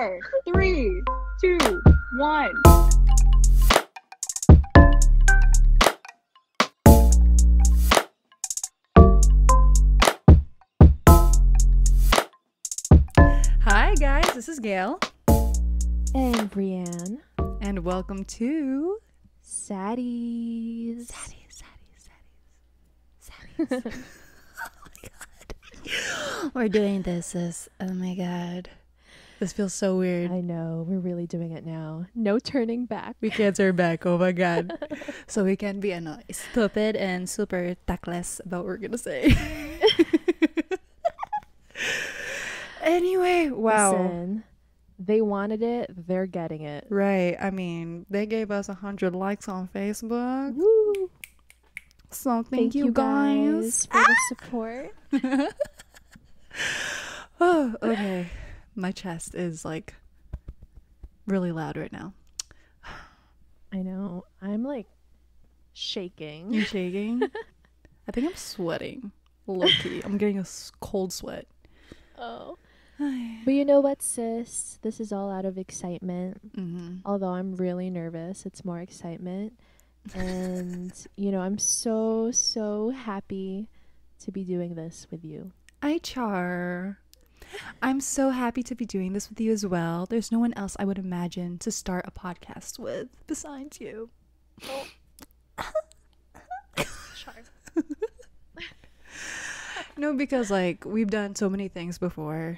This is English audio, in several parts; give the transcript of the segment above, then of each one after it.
4, 3, 2, 1. Hi guys, this is Gail and Rianne, and welcome to SADDIES. Saddies. Oh my god. We're doing this. Oh my god. This feels so weird. I know, we're really doing it now. No turning back. We can't turn back. Oh my god. So we can be stupid and super tactless about what we're gonna say. Anyway, wow. Listen, they wanted it, they're getting it. Right. I mean, they gave us 100 likes on Facebook. Woo! So thank you guys for the support. Oh, okay. My chest is like really loud right now. I know. I'm like shaking. You're shaking? I think I'm sweating. Low key. I'm getting a cold sweat. Oh. But you know what, sis? This is all out of excitement. Mm-hmm. Although I'm really nervous, it's more excitement. And, you know, I'm so happy to be doing this with you. I'm so happy to be doing this with you as well. There's no one else I would imagine to start a podcast with besides you. Oh. No, because like we've done so many things before.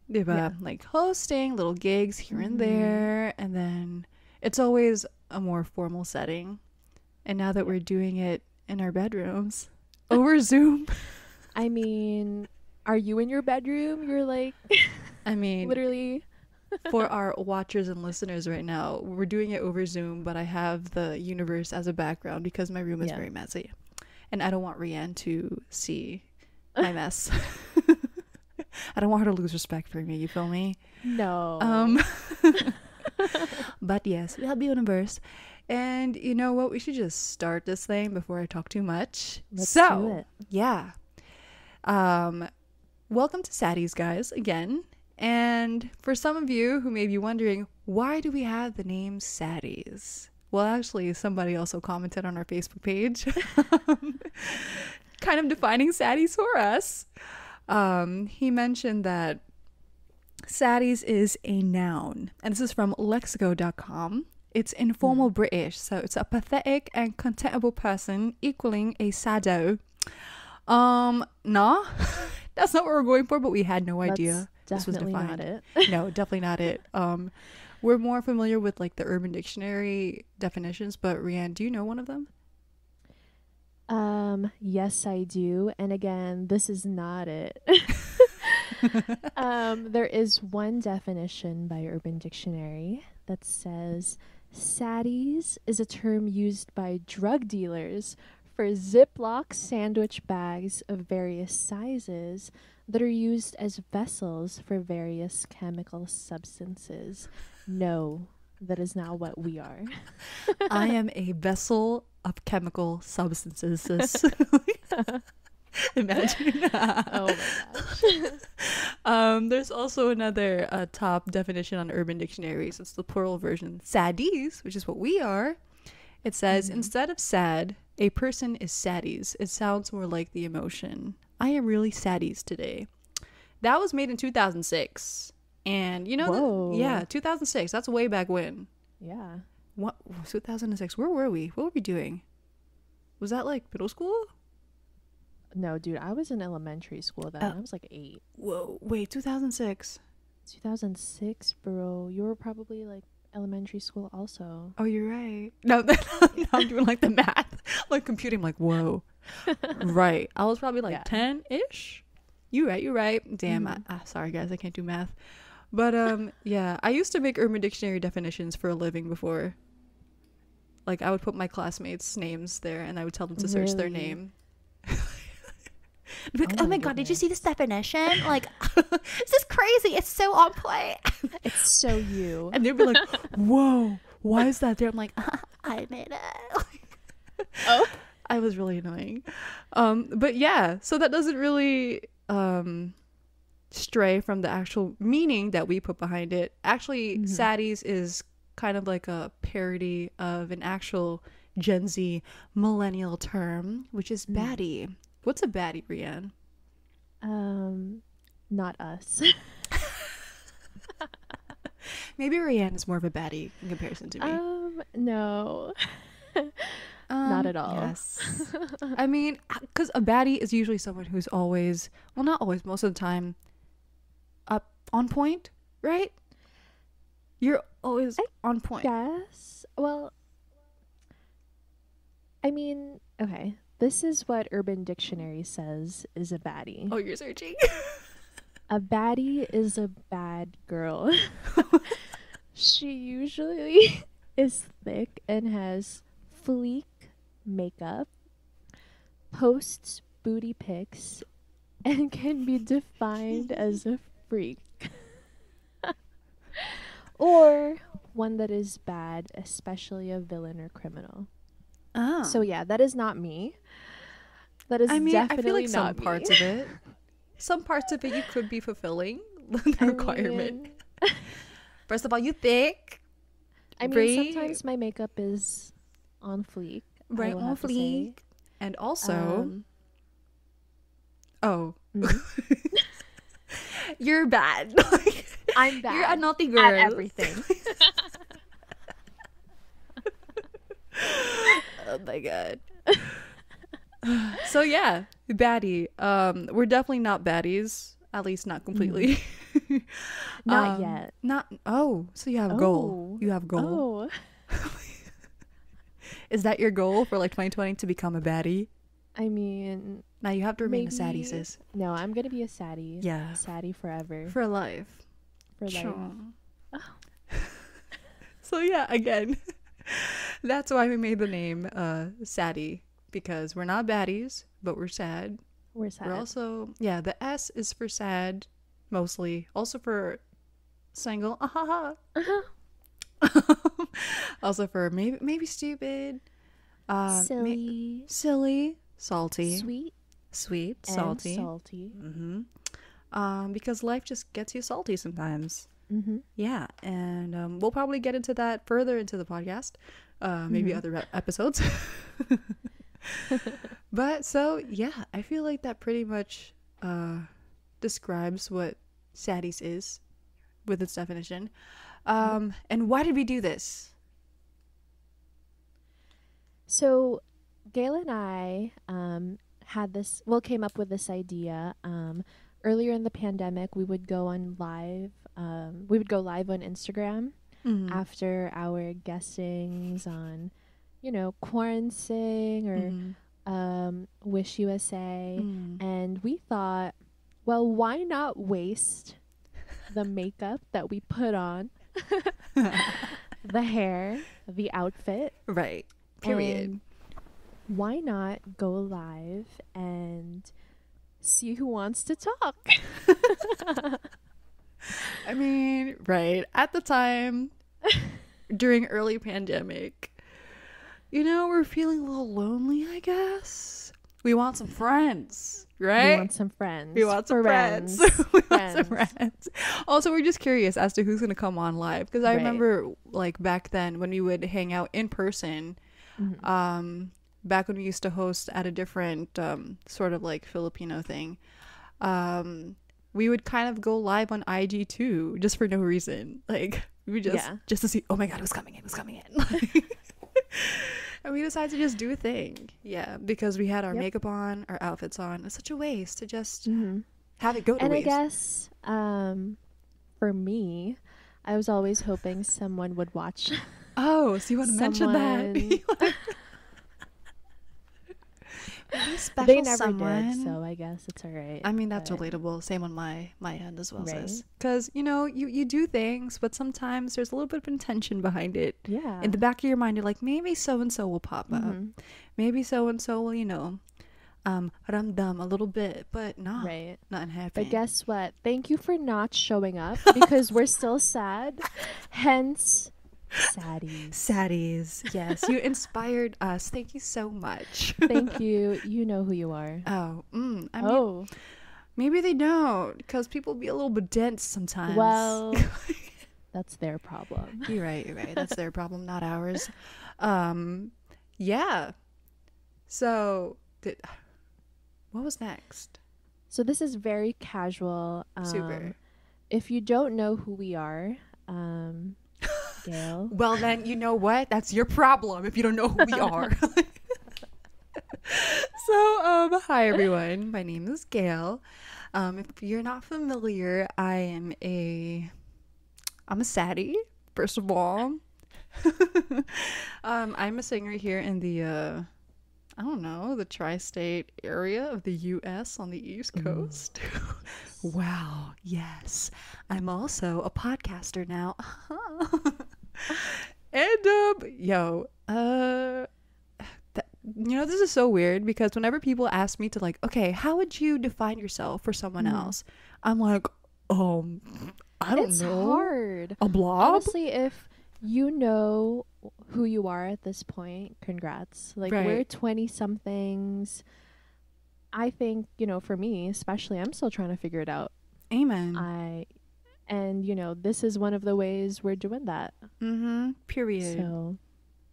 Yeah. Like hosting little gigs here and there, and then it's always a more formal setting. And now that we're doing it in our bedrooms over Zoom. I mean, are you in your bedroom? You're like, I mean, literally. For our watchers and listeners right now, we're doing it over Zoom, but I have the universe as a background because my room is very messy. And I don't want Rianne to see my mess. I don't want her to lose respect for me, you feel me? No. But yes, we have the universe. And you know what? We should just start this thing before I talk too much. Let's do it. Yeah. Welcome to SADDIES, guys, again. And for some of you who may be wondering, why do we have the name SADDIES? Well, actually, somebody also commented on our Facebook page, kind of defining SADDIES for us. He mentioned that SADDIES is a noun, and this is from lexico.com. It's informal British, so it's a pathetic and contemptible person equaling a saddo. Nah, that's not what we're going for, but we had no idea this was defined. Not it. No, definitely not it. We're more familiar with like the Urban Dictionary definitions, but Rianne, do you know one of them? Yes, I do. And again, this is not it. There is one definition by Urban Dictionary that says SADDIES is a term used by drug dealers for Ziploc sandwich bags of various sizes that are used as vessels for various chemical substances. No, that is not what we are. I am a vessel of chemical substances, sis. Imagine. Oh my gosh. There's also another top definition on Urban Dictionaries. It's the plural version. SADDIES, which is what we are. It says, instead of sad, a person is saddies. It sounds more like the emotion. I am really saddies today. That was made in 2006. And you know, 2006. That's way back when. Yeah. What? 2006. Where were we? What were we doing? Was that like middle school? No, dude, I was in elementary school then. I was like 8. Whoa, wait, 2006. 2006, bro. You were probably like elementary school also. Oh, you're right. No, I'm doing like the math, like computing. I'm like, whoa, right. I was probably like 10-ish. You're right. Damn. Sorry guys, I can't do math. But yeah, I used to make Urban Dictionary definitions for a living before. Like I would put my classmates' names there, and I would tell them to search their name. Like, oh my god, did you see this definition? Like, this is crazy. It's so on point. It's so you. And they'd be like, whoa, why is that there? I'm like, I made it. Oh. I was really annoying. But yeah, so that doesn't really stray from the actual meaning that we put behind it. Actually, saddies is kind of like a parody of an actual Gen Z millennial term, which is baddie. What's a baddie, Rianne? Not us. Maybe Rianne is more of a baddie in comparison to me. No. Not at all. Yes. I mean, because a baddie is usually someone who's always, well, not always, most of the time, up on point, right? You're always on point. Yes. Well, I mean, okay. This is what Urban Dictionary says is a baddie. Oh, you're searching? A baddie is a bad girl. She usually is thick and has fleek makeup, posts booty pics, and can be defined as a freak. Or one that is bad, especially a villain or criminal. Oh. So yeah, that is not me. That is definitely I feel like some not me. parts of it. Some parts of it you could be fulfilling the requirement. First of all, you thick. I mean, sometimes my makeup is on fleek. Right, on fleek. And also, you're bad. I'm bad. You're a naughty girl. At everything. Oh my god. So yeah, baddie. We're definitely not baddies. At least not completely. Not yet. So you have a goal. You have a goal. Oh. Is that your goal for like 2020 to become a baddie? I mean, Now you have to remain a saddie, sis. No, I'm gonna be a saddie. Yeah. Saddie forever. For life. For life. Oh. So yeah, again, that's why we made the name Saddie, because we're not baddies, but we're sad. We're sad. We're also, the S is for sad, mostly. Also for single. Also for maybe stupid. Silly. Silly. Salty. Sweet. And salty. Salty. Because life just gets you salty sometimes. Mm-hmm. Yeah, and we'll probably get into that further into the podcast. Maybe other episodes. But so yeah, I feel like that pretty much describes what saddies is with its definition. And why did we do this? So Gail and I came up with this idea. Earlier in the pandemic, we would go live on Instagram after our guessings on, Quarantine or Wish USA. And we thought, well, why not waste the makeup that we put on, the hair, the outfit. Right. Period. And why not go live and see who wants to talk? I mean, right. At the time, during early pandemic, we're feeling a little lonely, I guess. We want some friends, right? We want some friends. We want some friends. We want some friends. Also, we're just curious as to who's going to come on live. Because I remember, like, back then when we would hang out in person, back when we used to host at a different sort of, like, Filipino thing, we would kind of go live on IG, too, just for no reason. Like, we would just to see, oh, my God, who's coming in? And we decided to just do a thing. Yeah, because we had our makeup on, our outfits on. It's such a waste to just have it go to waste. And I guess for me, I was always hoping someone would watch. Oh, so you want to mention that? Maybe special they never someone. did, so I guess it's all right. I mean, that's relatable. Same on my end as well, sis. Because, you do things, but sometimes there's a little bit of intention behind it. Yeah. In the back of your mind, you're like, maybe so-and-so will pop up. Maybe so-and-so will, ramdam a little bit, but not happen. But guess what? Thank you for not showing up because we're still sad. Hence... Saddies. Yes, you inspired us. Thank you so much. Thank you. You know who you are. Oh, Maybe they don't, because people be a little bit dense sometimes. Well, that's their problem. You're right. That's their problem, not ours. Yeah. So, what was next? So this is very casual. Super. If you don't know who we are, Gail. Well, then, you know what? That's your problem if you don't know who we are. So, hi everyone. My name is Gail. If you're not familiar, I'm a saddie, first of all. I'm a singer here in the I don't know, the tri-state area of the US on the East Coast. Wow, yes. I'm also a podcaster now. And this is so weird because whenever people ask me to like, okay, how would you define yourself for someone else? I'm like, I don't know. It's hard. A blob? Honestly, if you know who you are at this point, congrats. Like, we're 20-somethings. I think, for me, especially, I'm still trying to figure it out. Amen. And this is one of the ways we're doing that. Period. So,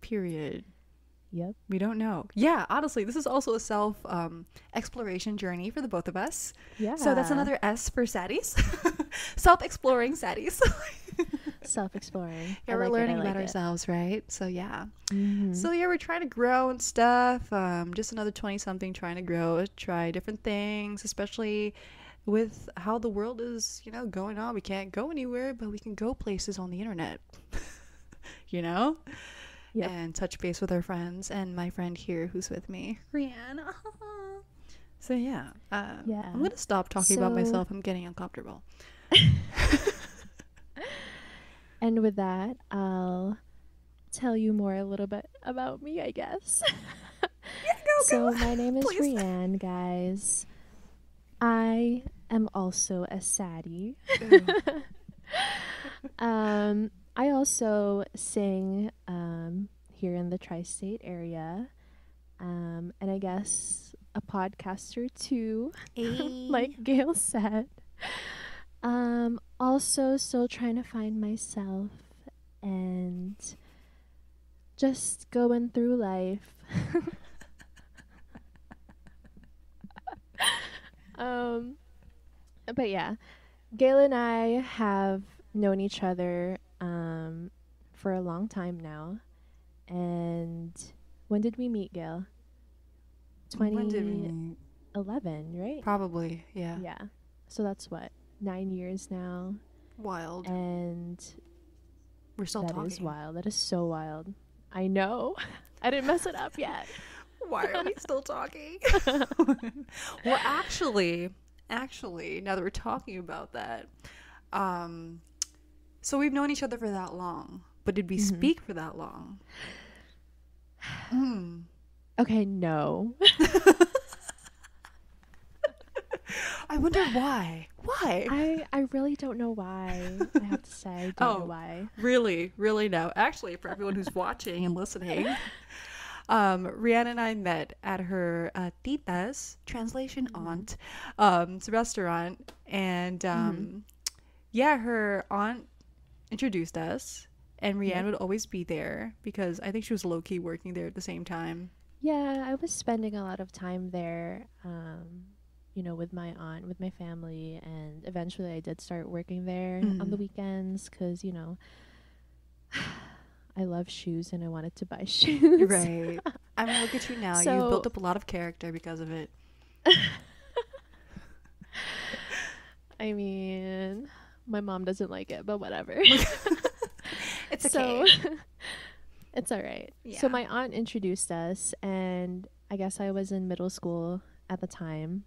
period. Yep. We don't know. Yeah, honestly, this is also a self exploration journey for the both of us. Yeah. So that's another S for saddies. Self-exploring saddies. Self-exploring. Yeah, we're learning about ourselves, right? So yeah. So yeah, we're trying to grow and stuff. Just another 20-something trying to grow, try different things, especially with how the world is, going on. We can't go anywhere, but we can go places on the internet. Yep. And touch base with our friends and my friend here who's with me, Rianne. So yeah, I'm gonna stop talking about myself. I'm getting uncomfortable. And with that, I'll tell you a little bit about me, I guess. So my name is Rianne, guys. I am also a saddie. I also sing here in the tri-state area, and I guess a podcaster too, like Gail said. Also still trying to find myself and just going through life. But yeah, Gail and I have known each other for a long time now. And when did we meet, Gail? When did we meet? 2011, right? Probably, yeah. Yeah. So that's 9 years now. Wild. And we're still talking. That is wild. That is so wild. I know. I didn't mess it up yet. Why are we still talking? Well, actually, now that we're talking about that, so we've known each other for that long, but did we speak for that long? Okay, no. I wonder why. Why? I really don't know why. I have to say, I don't know why. Really no. Actually, for everyone who's watching and listening, Rianne and I met at her tita's, translation aunt, restaurant, and her aunt introduced us, and Rianne would always be there because I think she was low-key working there at the same time. Yeah, I was spending a lot of time there, with my aunt, with my family, and eventually I did start working there on the weekends because, I love shoes and I wanted to buy shoes. Right. I mean, look at you now. You've built up a lot of character because of it. I mean, my mom doesn't like it, but whatever. It's okay. It's all right. Yeah. So my aunt introduced us, and I guess I was in middle school at the time.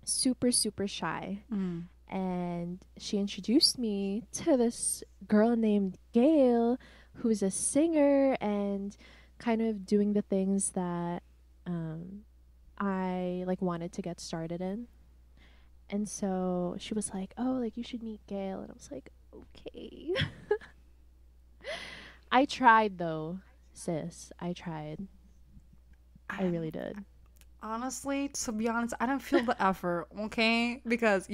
Super, super shy. And she introduced me to this girl named Gail, who's a singer and kind of doing the things that I wanted to get started in. And so she was like, oh, you should meet Gail. And I was like, okay. I tried though, sis. I tried. I really did. Honestly, to be honest, I didn't feel the effort, okay? Because,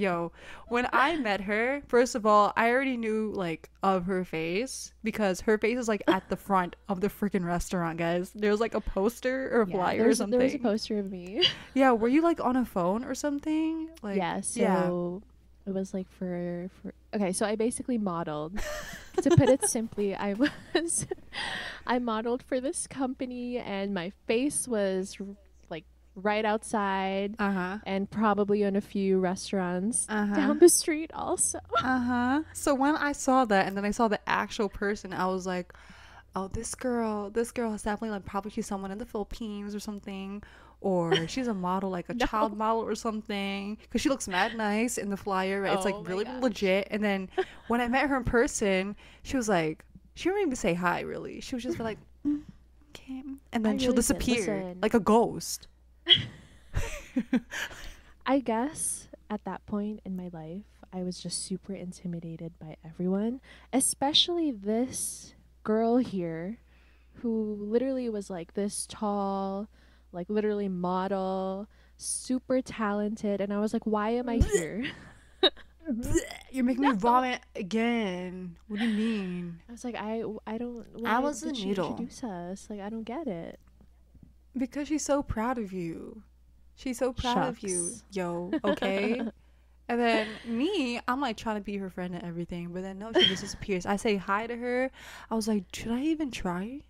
when I met her, first of all, I already knew, like, of her face because her face is, like, at the front of the freaking restaurant, guys. There was, like, a poster or a flyer or something. There was a poster of me. Yeah, were you, like, on a phone or something? Like, yeah, so it was, like, for okay, so I basically modeled. To put it simply, I modeled for this company, and my face was right outside, and probably on a few restaurants down the street also. So when I saw that, and then I saw the actual person, I was like, oh, this girl is definitely, like, probably she's someone in the Philippines or something, or she's a model, like a child model or something, because she looks mad nice in the flyer, right? It's like really legit. And then when I met her in person, she was like, she didn't even say hi, really. She was just like, okay, and then she'll disappear like a ghost. I guess at that point in my life, I was just super intimidated by everyone, especially this girl here who literally was like this tall, like literally model, super talented, and I was like, why am I here? You're making me vomit again. What do you mean? I was like, I don't. I was the needle. Introduce us. Like, I don't get it. Because she's so proud of you. She's so proud of you, okay? And then me, I'm like trying to be her friend and everything, but then no, she just disappears. I say hi to her. I was like, should I even try?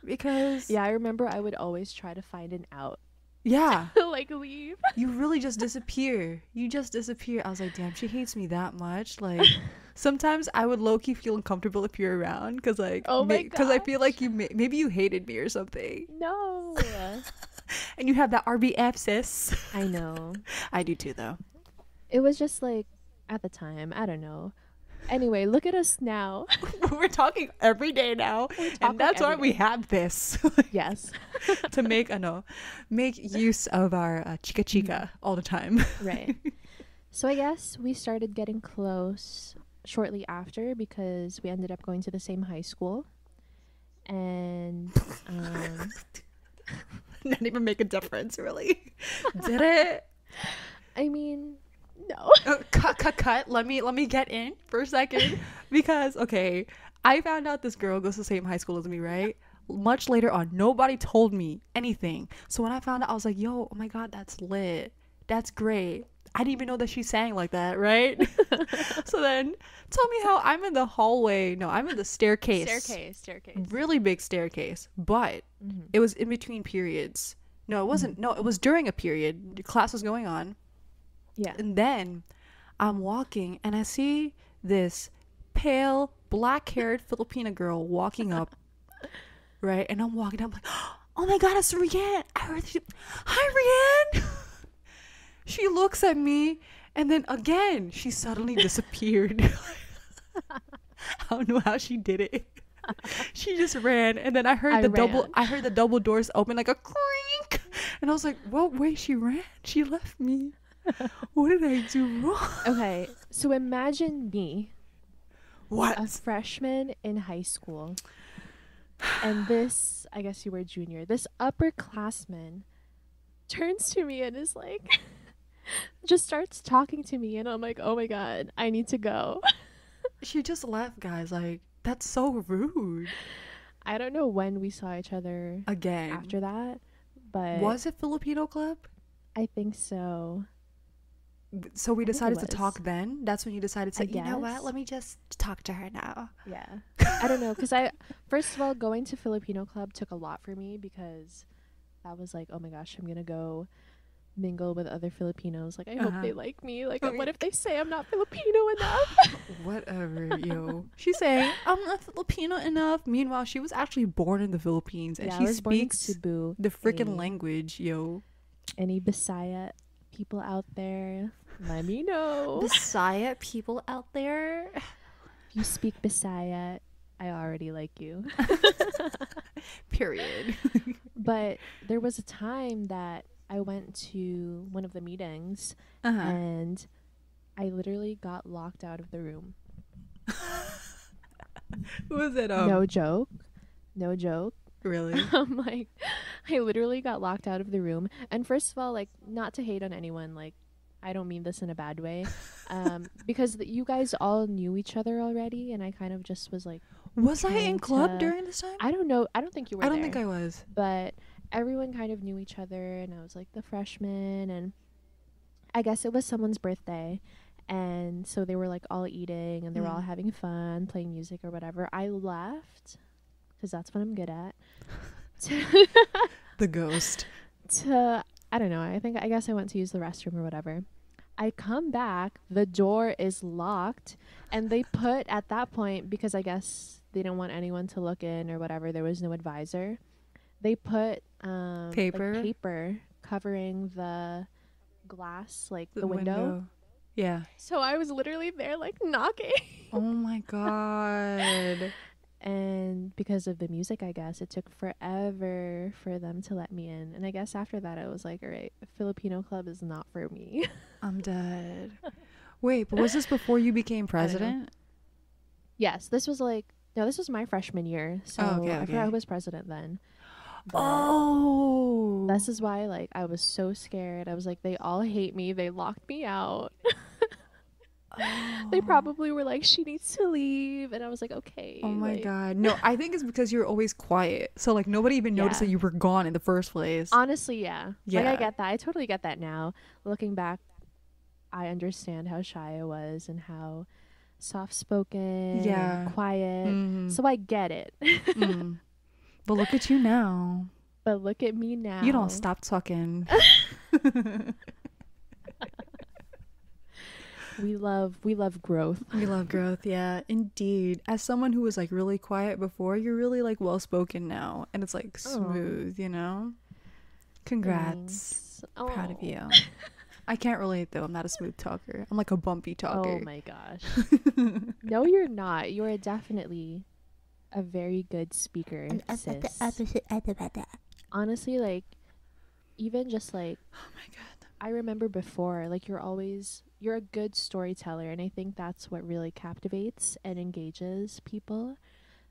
Because I remember I would always try to find an out. Yeah. Like, leave. You really just disappear. You just disappear. I was like, damn, she hates me that much. Like, sometimes I would low-key feel uncomfortable if you're around, because, like, because I feel like maybe you hated me or something. No. And you have that RBF, sis. I know. I do too, though. It was just like, at the time, I don't know. Anyway, look at us now. We're talking every day now, and that's why we have this. Yes. To make use of our chica all the time. Right. So I guess we started getting close shortly after, because we ended up going to the same high school. And not even make a difference, really. Did it? I mean, no. Cut. Let me get in for a second, because okay, I found out this girl goes to the same high school as me, right? Much later on, nobody told me anything. So when I found out, I was like, yo, oh my god, that's lit. That's great. I didn't even know that she sang like that, right? So then tell me how I'm in the hallway. No, I'm in the staircase. Staircase. Really big staircase. But it was in between periods. No, it wasn't. No, it was during a period. The class was going on. Yeah. And then I'm walking and I see this pale, black-haired Filipina girl walking up. Right? And I'm walking down, I'm like, oh my god, it's Rianne. I heard she, hi, Rianne. She looks at me, and then again, she suddenly disappeared. I don't know how she did it. She just ran, and then I heard the double doors open like a clink, and I was like, "Whoa, wait, she ran. She left me. What did I do wrong?" Okay, so imagine me, what, a freshman in high school, and this, I guess you were a junior. This upperclassman turns to me and is like, just starts talking to me, and I'm like, oh my god, I need to go. She just left, guys. Like, that's so rude. I don't know when we saw each other again after that, but was it Filipino Club? I think so. So we decided to talk then? That's when you decided to say, you know what, let me just talk to her now. Yeah. I don't know, because first of all, going to Filipino Club took a lot for me, because that was like, oh my gosh, I'm gonna go mingle with other Filipinos. Like, I hope they like me. Like, what if they say I'm not Filipino enough? Whatever, yo. She's saying, I'm not Filipino enough. Meanwhile, she was actually born in the Philippines, and she speaks the freaking language, yo. Any Bisaya people out there, let me know. Bisaya people out there? If you speak Bisaya, I already like you. Period. But there was a time that I went to one of the meetings, and I literally got locked out of the room. Was it? No joke. Really? I literally got locked out of the room. And first of all, like, not to hate on anyone, like, I don't mean this in a bad way, because you guys all knew each other already, and I kind of just was like, Was I in club to- during this time? I don't know. I don't think you were I don't there, think I was. but everyone kind of knew each other, and I was like the freshman, and I guess it was someone's birthday, and so they were like all eating, and they were all having fun, playing music or whatever. I left because that's what I'm good at. The ghost. I don't know. I guess I went to use the restroom or whatever. I come back, the door is locked, and they put at that point, because I guess they didn't want anyone to look in or whatever, there was no advisor. They put Paper? like paper covering the glass, like the window. Yeah. So I was literally there like knocking. Oh my god. And because of the music, I guess it took forever for them to let me in. And I guess after that, I was like, all right, Filipino club is not for me. I'm dead. Wait, but was this before you became president? Yes, this was my freshman year. So I forgot who was president then. But this is why, like, I was so scared. I was like, they all hate me. They locked me out. They probably were like, she needs to leave, and I was like, okay. Oh my like, god. No, I think it's because you're always quiet, so like nobody even noticed that you were gone in the first place. Honestly, yeah. Like, I get that. I totally get that now. Looking back, I understand how shy I was and how soft-spoken, and quiet. So I get it. But look at you now. But look at me now. You don't stop talking. We love growth. We love growth, yeah, indeed. As someone who was like really quiet before, you're really like well spoken now, and it's like smooth, you know. Congrats. Proud of you. I can't relate though. I'm not a smooth talker. I'm like a bumpy talker. Oh my gosh. No, you're not. You are definitely a very good speaker, sis. Honestly, like, even just like, oh my god, I remember before, like, you're a good storyteller, and I think that's what really captivates and engages people.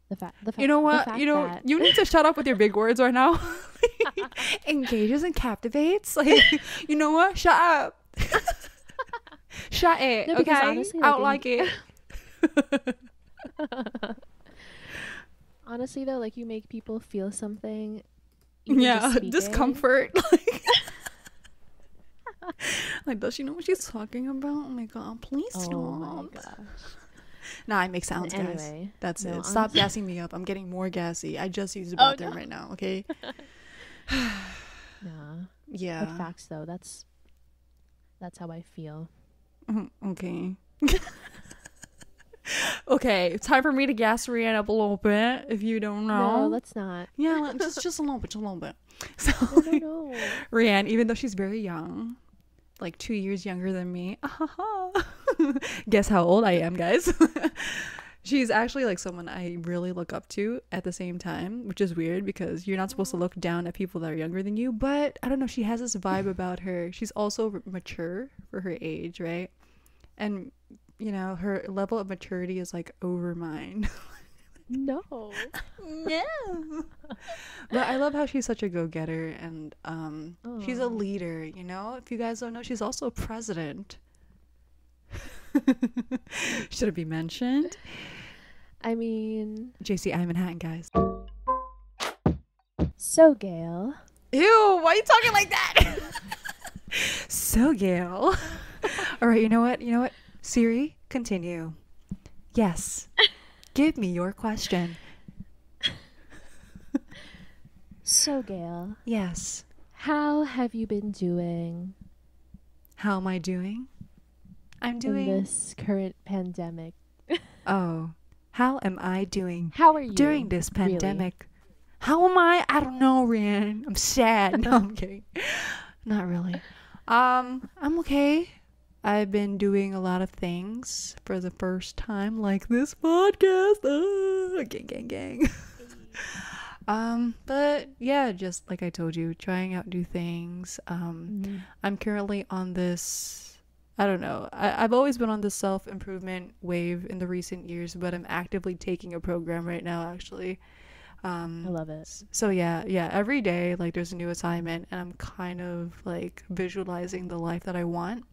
The fact you know what, you need to shut up with your big words right now. Engages and captivates, like, you know what, shut up. Shut it. No, okay, honestly, I don't like it. Honestly though, like, you make people feel something. Yeah, discomfort. Like, does she know what she's talking about? Oh my god, please stop. Oh my gosh. Nah, I make sounds, guys. Anyway, that's it. Stop gassing me up. I'm getting more gassy. I just used the bathroom right now, okay? Nah. Yeah. But facts though, that's how I feel. Okay. Okay, time for me to gas Rianne up a little bit, if you don't know. No, let's not. Yeah, just a little bit. So, No. Rianne, even though she's very young, like 2 years younger than me, guess how old I am, guys. She's actually like someone I really look up to at the same time, which is weird because you're not supposed to look down at people that are younger than you, but I don't know, she has this vibe about her. She's also mature for her age, right? And you know, her level of maturity is like over mine. No. But I love how she's such a go-getter, and she's a leader, you know? If you guys don't know, she's also a president. Should it be mentioned? I mean, JC, I'm in Manhattan, guys. So, Gail. Ew, why are you talking like that? So, Gail. All right, you know what? Siri, continue. Yes. Give me your question. So, Gail. Yes. How have you been doing? How am I doing? I'm doing in this current pandemic. Oh. How am I doing? How are you during this pandemic? Really? How am I? I don't know, Rianne. I'm sad. No, I'm kidding. Not really. I'm okay. I've been doing a lot of things for the first time, like this podcast. Gang. But yeah, just like I told you, trying out new things. I'm currently on this, I don't know, I've always been on this self-improvement wave in the recent years, but I'm actively taking a program right now, actually. I love it. So yeah, every day like there's a new assignment, and I'm kind of like visualizing the life that I want.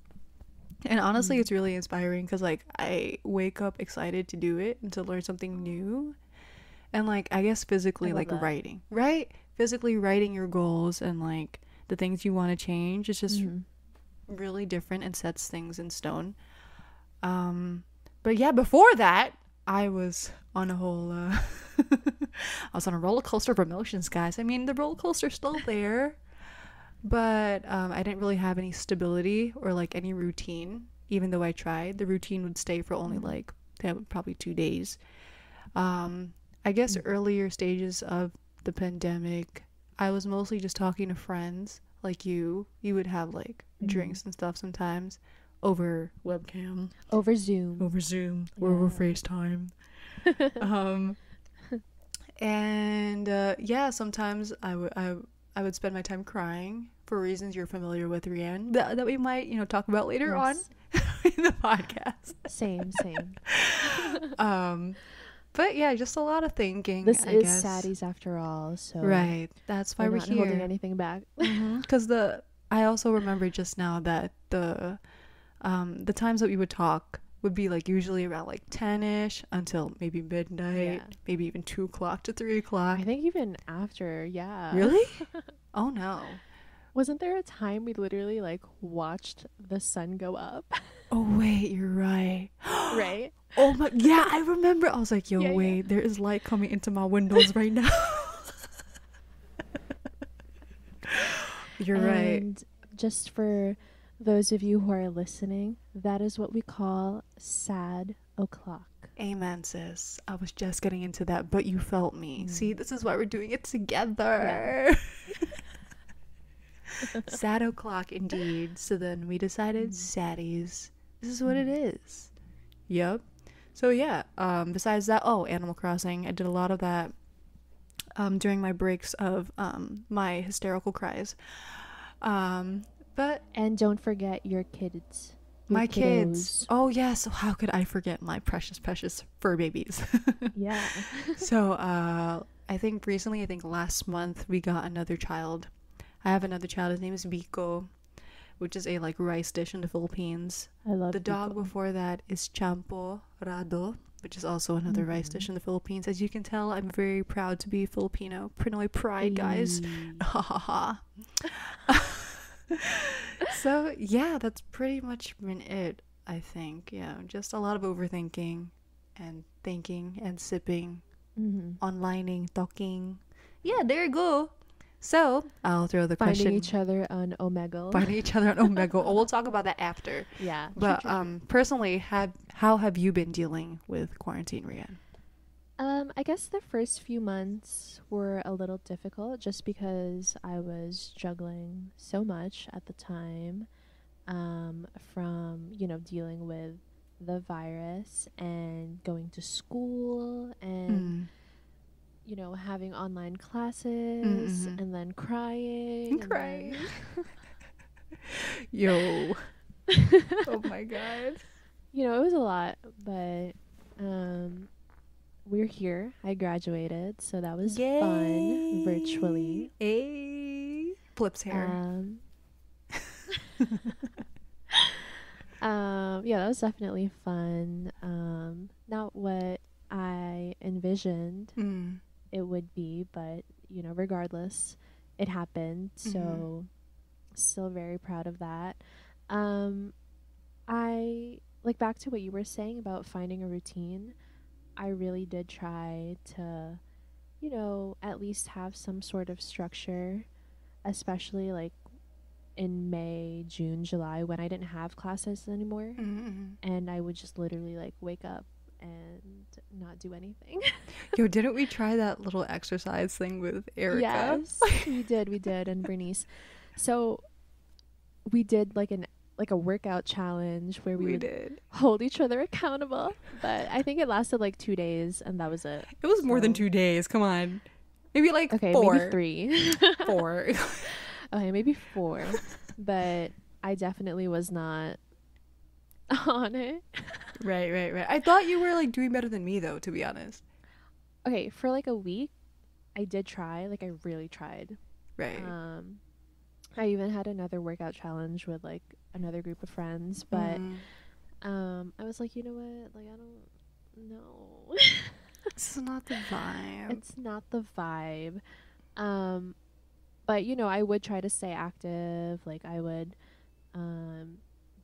And honestly, it's really inspiring because like I wake up excited to do it and to learn something new. And like I guess physically like that. writing, right? Physically writing your goals and like the things you want to change. It's just really different and sets things in stone. But yeah, before that, I was on a whole I was on a roller coaster of emotions, guys. I mean, the roller coaster's still there, but I didn't really have any stability or like any routine. Even though I tried, the routine would stay for only like probably 2 days. I guess earlier stages of the pandemic, I was mostly just talking to friends like you would have like drinks and stuff sometimes over webcam, Over Zoom, or over FaceTime. And yeah, sometimes I would spend my time crying for reasons you're familiar with, Rianne, that we might talk about later on in the podcast. Same. But yeah, just a lot of thinking. This I is guess. SADDIES after all, so Right. That's why we're not here. holding anything back. Because I also remember just now that the times that we would talk would be like usually around like 10ish until maybe midnight, maybe even 2 o'clock to 3 o'clock. I think even after, yeah. Really? Oh no. Wasn't there a time we literally like watched the sun go up? Oh wait, you're right. Right? Oh my, yeah, I remember. I was like, yo, Yeah, wait, there is light coming into my windows right now. You're right. And just for those of you who are listening, that is what we call sad o'clock. Amen, sis. I was just getting into that, but you felt me. See, this is why we're doing it together. Sad o'clock, indeed. So then we decided saddies. This is what it is. Yep. So yeah, besides that, Animal Crossing. I did a lot of that during my breaks of my hysterical cries. But And don't forget your kids. my kiddos. kids. Oh yes, how could I forget my precious fur babies? Yeah. So I think last month we got another child. I have another child. His name is Biko, which is a like rice dish in the Philippines. I love The dog people. before that is Champo Rado, which is also another rice dish in the Philippines. As you can tell, I'm very proud to be Filipino. Pinoy pride, guys. Ha ha ha. So yeah, that's pretty much been it, I think. Yeah, just a lot of overthinking and thinking and sipping, onlining, talking. Yeah, there you go. So I'll throw the Finding question. each other on Omegle. Finding each other on Omegle. Oh, we'll talk about that after. Yeah. But personally, how have you been dealing with quarantine, Rianne? I guess the first few months were a little difficult just because I was juggling so much at the time, from, dealing with the virus and going to school and, having online classes and then crying. Crying. Yo. Oh my God. It was a lot, but we're here. I graduated, so that was fun virtually. Flips hair. Yeah, that was definitely fun. Not what I envisioned it would be, but regardless, it happened. So still very proud of that. I like back to what you were saying about finding a routine. I really did try to, at least have some sort of structure, especially like in May, June, July, when I didn't have classes anymore. And I would just literally like wake up and not do anything. Yo, didn't we try that little exercise thing with Erica? Yes, we did, and Bernice. So we did like a workout challenge where we would hold each other accountable. But I think it lasted like 2 days, and that was it. It was more than 2 days. Come on. Maybe like 4. Maybe 3. 4. Okay, maybe 4. But I definitely was not on it. Right. I thought you were like doing better than me though, to be honest. Okay, for like a week, I did try, like I really tried. Right. I even had another workout challenge with like another group of friends, but I was like, you know what? Like I don't know. This is not the vibe. It's not the vibe. But you know, I would try to stay active. Like I would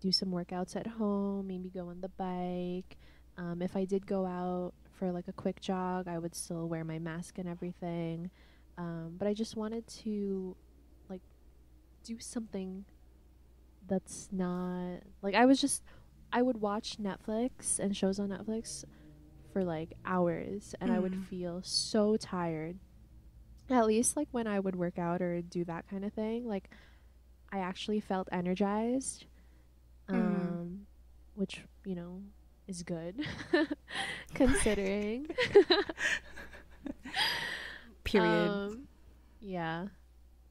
do some workouts at home, maybe go on the bike. If I did go out for like a quick jog, I would still wear my mask and everything. But I just wanted to like do something that's not like I would watch Netflix and shows on Netflix for like hours and I would feel so tired. At least like when I would work out or do that kind of thing, like I actually felt energized. Which, you know, is good considering. Period. Yeah.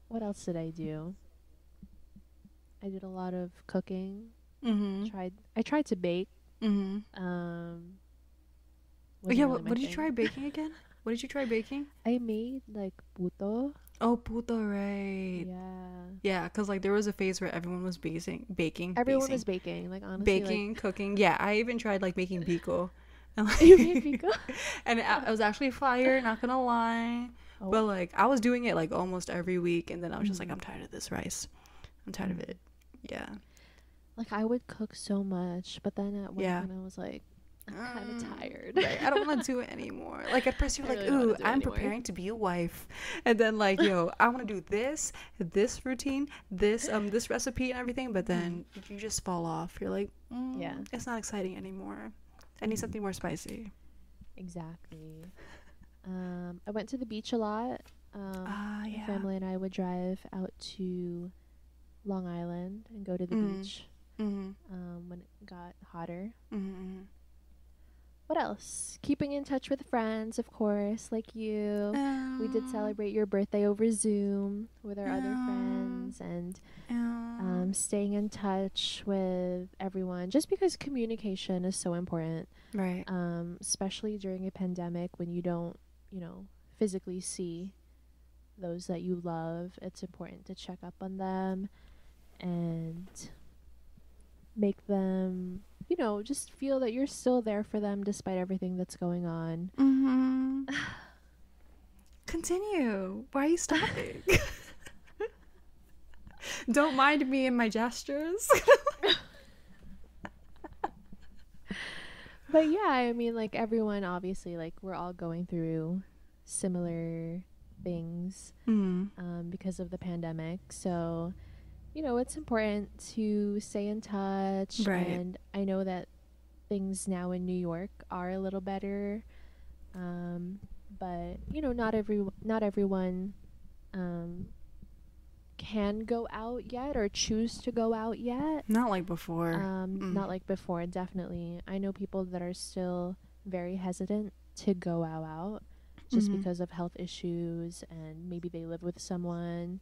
What else did I do? I did a lot of cooking. I tried to bake. Yeah, Really what did you try baking again? What did you try baking? I made like puto. Oh, puto, right. Yeah, because like there was a phase where everyone was baking. Everyone was baking, like honestly. Baking, cooking. Yeah, I even tried like making biko. And, like, You made biko? And it was actually fire, not gonna lie. Oh. But like I was doing it like almost every week, and then I was just like, I'm tired of this rice. I'm tired of it. Yeah. Like I would cook so much, but then at one Yeah. point I was like, I'm kind of tired. Right. I don't want to do it anymore. Like at first you're like, really don't wanna ooh, do it I'm anymore. preparing to be a wife, and then like, yo, I want to do this routine, this recipe and everything, but then you just fall off. You're like, Yeah. it's not exciting anymore. I need something more spicy. Exactly. I went to the beach a lot. My Yeah. family and I would drive out to Long Island and go to the beach when it got hotter. What else? Keeping in touch with friends, of course, like you. We did celebrate your birthday over Zoom with our other friends and staying in touch with everyone just because communication is so important. Right. Especially during a pandemic when you don't, you know, physically see those that you love. It's important to check up on them and make them, you know, just feel that you're still there for them despite everything that's going on. Continue. Why are you stopping? Don't mind me and my gestures. But yeah, I mean, like everyone obviously, like we're all going through similar things because of the pandemic. So, you know, it's important to stay in touch. Right. And I know that things now in New York are a little better. But, you know, not everyone can go out yet or choose to go out yet. Not like before. Not like before, definitely. I know people that are still very hesitant to go out just because of health issues and maybe they live with someone.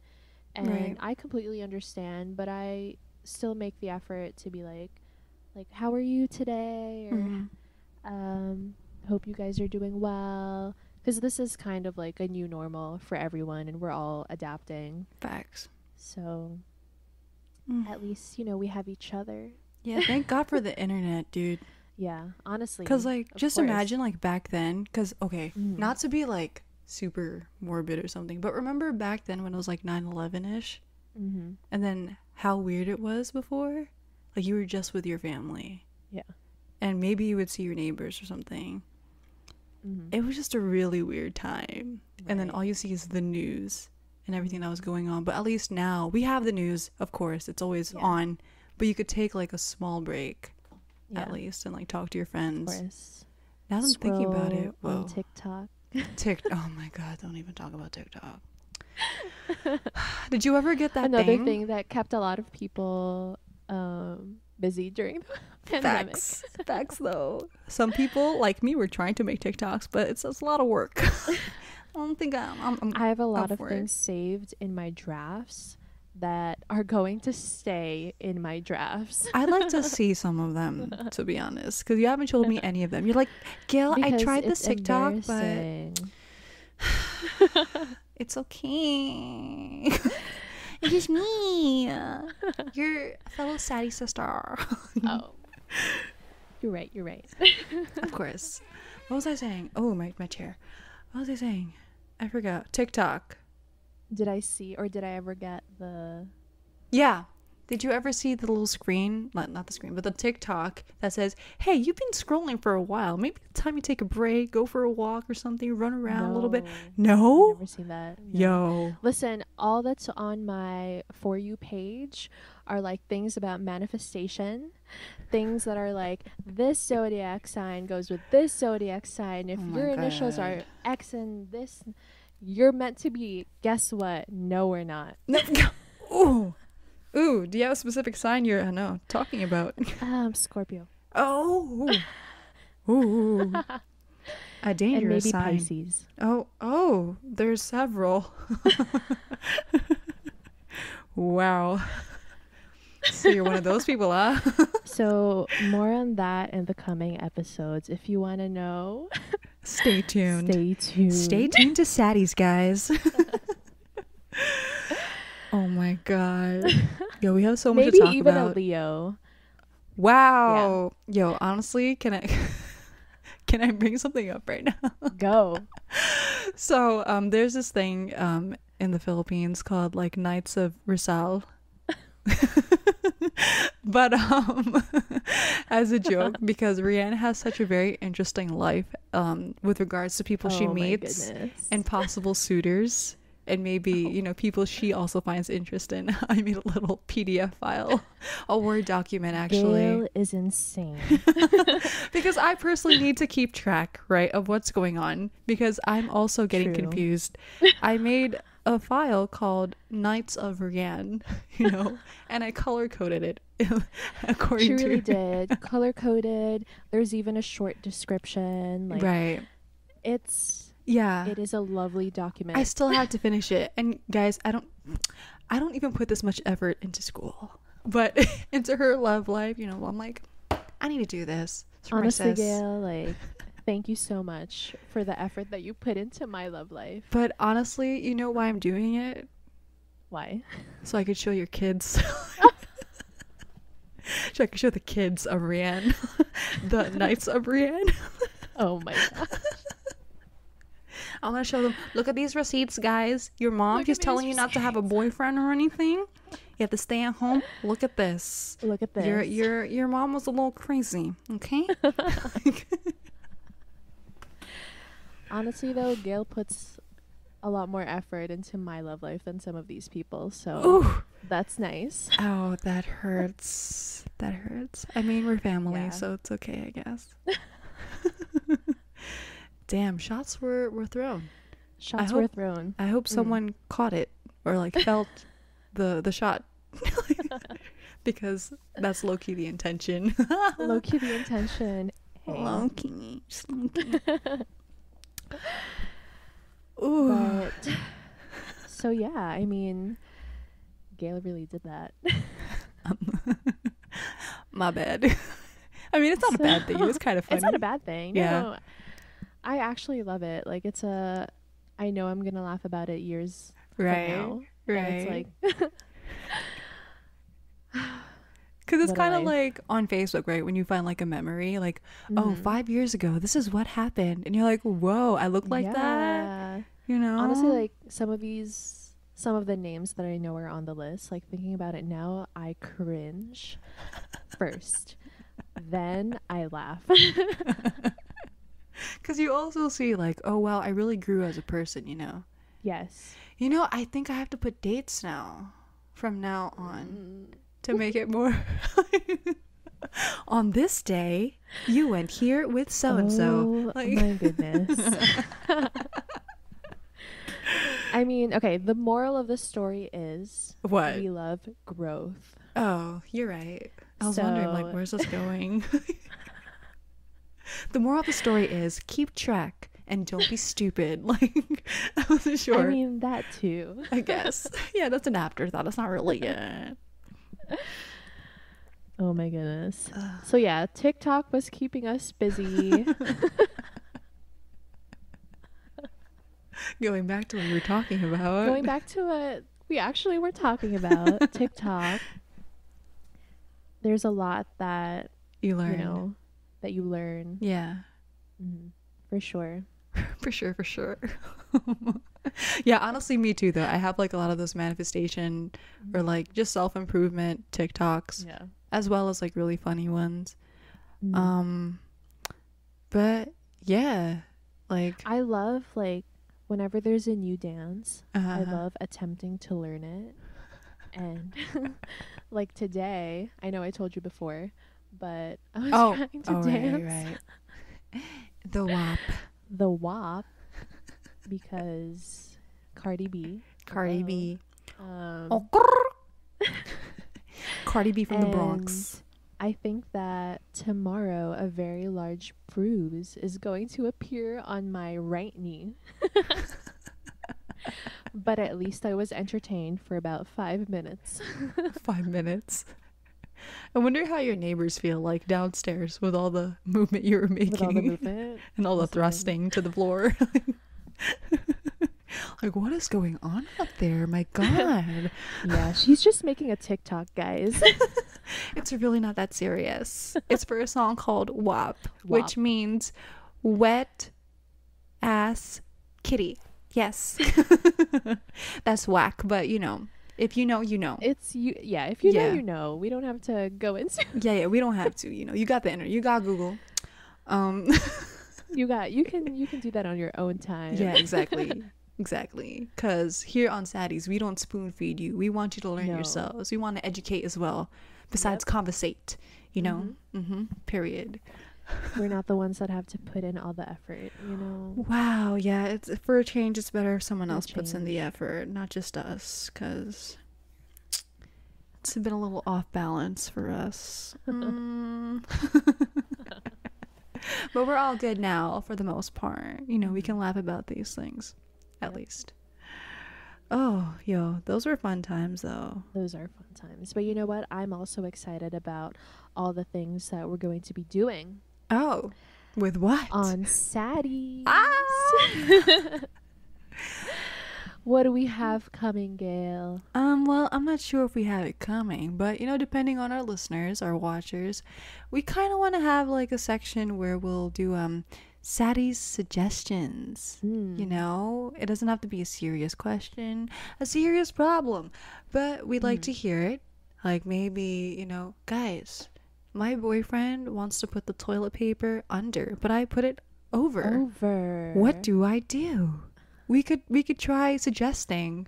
And Right. I completely understand, but I still make the effort to be like, how are you today? Or hope you guys are doing well. Because this is kind of like a new normal for everyone and we're all adapting. Facts. So at least, you know, we have each other. Yeah, thank God for the internet, dude. Yeah, honestly. Because, like, of just course. imagine, like, back then. Because, okay, not to be, like, super morbid or something, but remember back then when it was, like, 9/11-ish? And then how weird it was before? Like, you were just with your family. Yeah. And maybe you would see your neighbors or something. It was just a really weird time. And then Right. all you see is the news and everything that was going on. But at least now, we have the news, of course. It's always on. But you could take, like, a small break, at least, and, like, talk to your friends. Of course. Now that I'm thinking about it, Scroll on whoa. TikTok. Oh my God, don't even talk about TikTok. Did you ever get that Another thing that kept a lot of people busy during the pandemic. Facts though. Some people like me were trying to make TikToks, but it's a lot of work. I don't think I have a lot of for things saved in my drafts that are going to stay in my drafts. I'd like to see some of them, to be honest, because you haven't showed me any of them. You're like, Gail, I Because tried this it's TikTok, but embarrassing. It's okay. It's just me. Your fellow Saddie sister. Oh. You're right. You're right. Of course. What was I saying? Oh, my chair. What was I saying? I forgot. TikTok. Did I see or did I ever get the... Yeah. Did you ever see the little screen? Not the screen, but the TikTok that says, hey, you've been scrolling for a while. Maybe it's time you take a break, go for a walk or something, run around a little bit. No? I've never seen that. No. Yo. Listen, all that's on my For You page are like things about manifestation, things that are like this zodiac sign goes with this zodiac sign. If your initials are X and this, you're meant to be. Guess what? No, we're not. No. Ooh, do you have a specific sign you're talking about? Scorpio. Oh. Ooh. A dangerous and maybe sign. Pisces. Oh, there's several. Wow. So you're one of those people, huh? So more on that in the coming episodes. If you want to know, stay tuned. Stay tuned. Stay tuned to Saddies, guys. Oh my god. Yo, we have so much to talk about. Maybe even a Leo. Wow. Yeah. Yo, honestly, can I bring something up right now? Go. So, there's this thing in the Philippines called like Nights of Rizal. But as a joke, because Rianne has such a very interesting life with regards to people she meets and possible suitors. And maybe, people she also finds interest in. I made a little PDF file, a Word document, actually. Gail is insane. Because I personally need to keep track, right, of what's going on. Because I'm also getting confused. I made a file called Nights of Rianne, and I color-coded it according to... She really did. Color-coded. There's even a short description. Right. Yeah. It is a lovely document. I still have to finish it. And guys, I don't even put this much effort into school. But into her love life, I'm like, I need to do this. Honestly, Gail, thank you so much for the effort that you put into my love life. But honestly, you know why I'm doing it? Why? So I could show your kids. So I could show the kids of Rianne. The Nights of Rianne. Oh my god. I'm gonna show them. Look at these receipts, guys. Your mom just telling you not to have a boyfriend or anything. You have to stay at home. Look at this. Look at this. Your mom was a little crazy. Okay. Honestly, though, Gail puts a lot more effort into my love life than some of these people. So ooh. That's nice. Oh, that hurts. That hurts. I mean, we're family, so it's okay, I guess. Damn, shots were thrown. Shots were thrown. I hope someone caught it or felt the shot. Because that's low-key the intention. Low-key the intention. Hey. Low-key. Ooh. But, so yeah, I mean, Gail really did that. My bad. I mean, it's not a bad thing. It was kind of funny. It's not a bad thing. Yeah. No, I actually love it. I know I'm gonna laugh about it years from now. Right. And it's like, because it's kind of like on Facebook, right? When you find a memory, oh, 5 years ago, this is what happened, and you're like, whoa, I look like that. Honestly, some of the names that I know are on the list. Thinking about it now, I cringe first, then I laugh. Because you also see oh wow, I really grew as a person, Yes. I think I have to put dates now from now on to make it more on this day you went here with so and so. Oh my goodness. I mean, okay, the moral of the story is what? We love growth. Oh, you're right. I was wondering where's this going? The moral of the story is keep track and don't be stupid. I wasn't sure. I mean, that too. I guess. Yeah, that's an afterthought. It's not really it. Oh my goodness. So yeah, TikTok was keeping us busy. Going back to what we were talking about. Going back to what we actually were talking about, TikTok. There's a lot that You learn. you know that you learn. Yeah. For sure. For sure. Yeah, honestly, me too, though. I have like a lot of those manifestation or like just self-improvement TikToks, Yeah. as well as like really funny ones. Mm. But yeah, like I love like whenever there's a new dance, I uh, love attempting to learn it. And like today, I know I told you before, but I was trying to dance right. The WAP. the WAP because Cardi B. Cardi B. Um, Cardi B from the Bronx. I think that tomorrow a very large bruise is going to appear on my right knee. But at least I was entertained for about 5 minutes. 5 minutes. I wonder how your neighbors feel like downstairs with all the movement you were making. With all the movement. And all the Listening. thrusting to the floor. Like, what is going on up there? My God. Yeah, she's just making a TikTok, guys. It's really not that serious. It's for a song called WAP, WAP. which means wet ass kitty. Yes. That's whack, but you know, if you know, you know. It's you. Yeah, if you know, Yeah. you know. We don't have to go into. Yeah, we don't have to, you know. You got the internet. You got Google. You can do that on your own time. Yeah, exactly. Exactly. Because here on Saddies, we don't spoon feed you. We want you to learn No. yourselves. We want to educate as well, besides conversate, you know? Period. We're not the ones that have to put in all the effort, you know. Wow, yeah. It's for a change, it's better if someone For a else puts in the effort, not just us, because it's been a little off balance for us. But we're all good now for the most part. You know, we can laugh about these things, at least. Oh, yo, those were fun times, though. Those are fun times. But you know what? I'm also excited about all the things that we're going to be doing Oh, with what? on Saddies. Ah! What do we have coming, Gail? Well, I'm not sure if we have it coming, but you know, depending on our listeners, our watchers, we kind of want to have like a section where we'll do Saddies suggestions. You know, it doesn't have to be a serious question, a serious problem, but we'd like to hear it. Like maybe, you know, guys, my boyfriend wants to put the toilet paper under, but I put it over. What do I do? We could try suggesting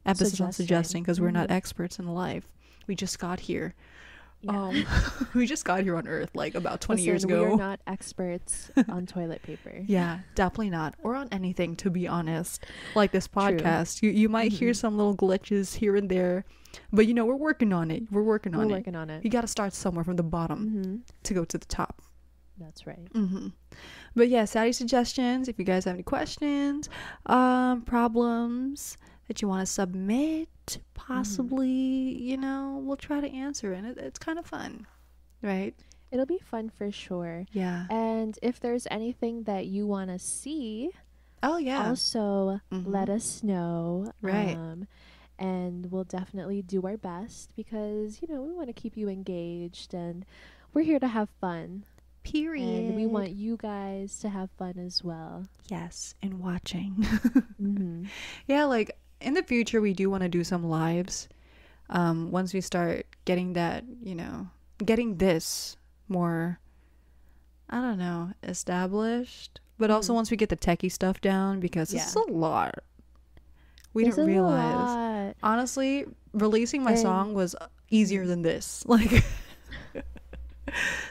emphasis on suggesting, because we're not experts in life. We just got here. We just got here on Earth like about 20 years ago. We are not experts on toilet paper. Yeah, definitely not, or on anything, to be honest. Like this podcast, you might hear some little glitches here and there, but you know, we're working on it. We're working on it. You got to start somewhere from the bottom to go to the top. That's right. But yeah, Sadie suggestions. If you guys have any questions, problems that you want to submit, possibly, you know, we'll try to answer it. It's kind of fun, right? It'll be fun for sure. Yeah. And if there's anything that you want to see, Oh yeah. also let us know. Right. And we'll definitely do our best because, you know, we want to keep you engaged and we're here to have fun. Period. And we want you guys to have fun as well. Yes, and watching. Yeah, like in the future, we do want to do some lives. Once we start getting that, you know, getting this more, I don't know, established. But also once we get the techie stuff down, because it's a lot. We didn't realize. Honestly, releasing my song was easier than this. Like.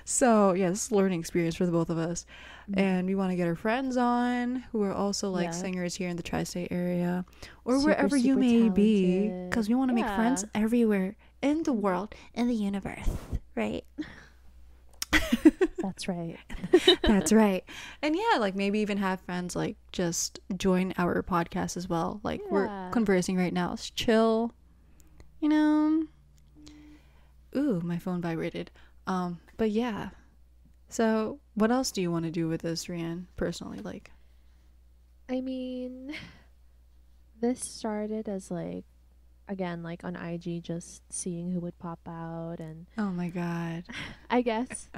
So yeah, this is a learning experience for the both of us, and we want to get our friends on who are also like singers here in the tri-state area or wherever you may be, because we want to make friends everywhere in the world, in the universe, right? That's right. That's right. And yeah, like maybe even have friends like just join our podcast as well. Like we're conversing right now. It's chill, you know. Ooh, my phone vibrated. But yeah. So what else do you want to do with this, Rianne, personally? Like, I mean, this started as like, again, like on IG, just seeing who would pop out. And Oh my God. I guess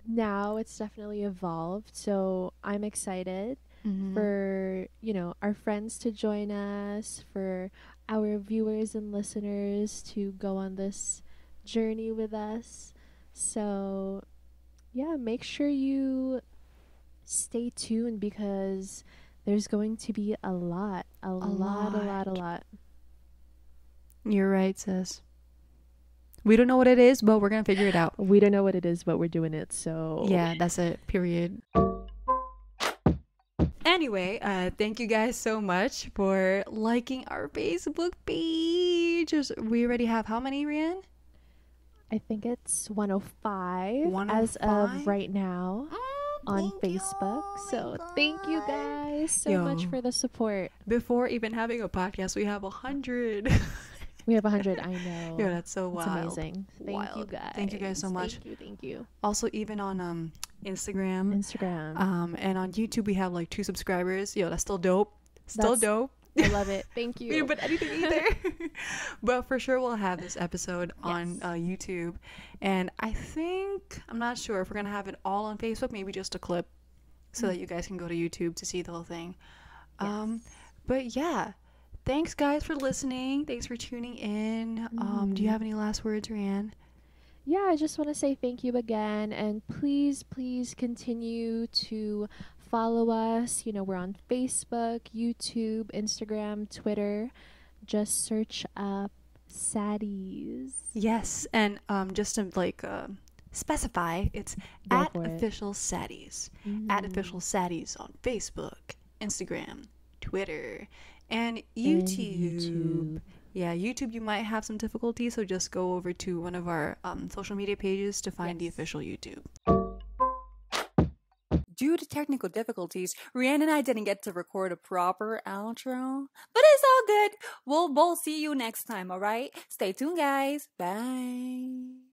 now it's definitely evolved. So I'm excited Mm-hmm. for, our friends to join us, for our viewers and listeners to go on this journey with us. So, yeah, make sure you stay tuned because there's going to be a lot, a lot, a lot, a lot. lot. You're right, sis. We don't know what it is, but we're gonna figure it out. We don't know what it is, but we're doing it. So, Yeah, that's it. Period. Anyway, thank you guys so much for liking our Facebook page. We already have how many, Rianne? I think it's 105 as 105? of right now on Thank you. Facebook. Oh So my thank you God. guys so much Yo. for the support. Before even having a podcast, we have 100. We have 100. I know. Yo, that's so It's wild. amazing. Thank you Wild. guys. Thank you guys so much. Thank you. Also, even on Instagram, Instagram. and on YouTube, we have like 2 subscribers. Yo, that's still dope. Still That's- dope. I love it. Thank We you. didn't put anything either. But for sure, we'll have this episode on Yes. YouTube. And I think, I'm not sure if we're going to have it all on Facebook, maybe just a clip so that you guys can go to YouTube to see the whole thing. But yeah, thanks guys for listening. Thanks for tuning in. Do you have any last words, Rianne? Yeah, I just want to say thank you again. And please, please continue to follow us. We're on Facebook, YouTube, Instagram, Twitter. Just search up SADDIES. Yes, and just to specify, it's Go at for it. official saddies. At official saddies on Facebook, Instagram, Twitter, and YouTube. Yeah, YouTube, you might have some difficulty, so just go over to one of our social media pages to find the official YouTube. Due to technical difficulties, Rianne and I didn't get to record a proper outro, but it's all good. We'll both see you next time, alright? Stay tuned, guys. Bye.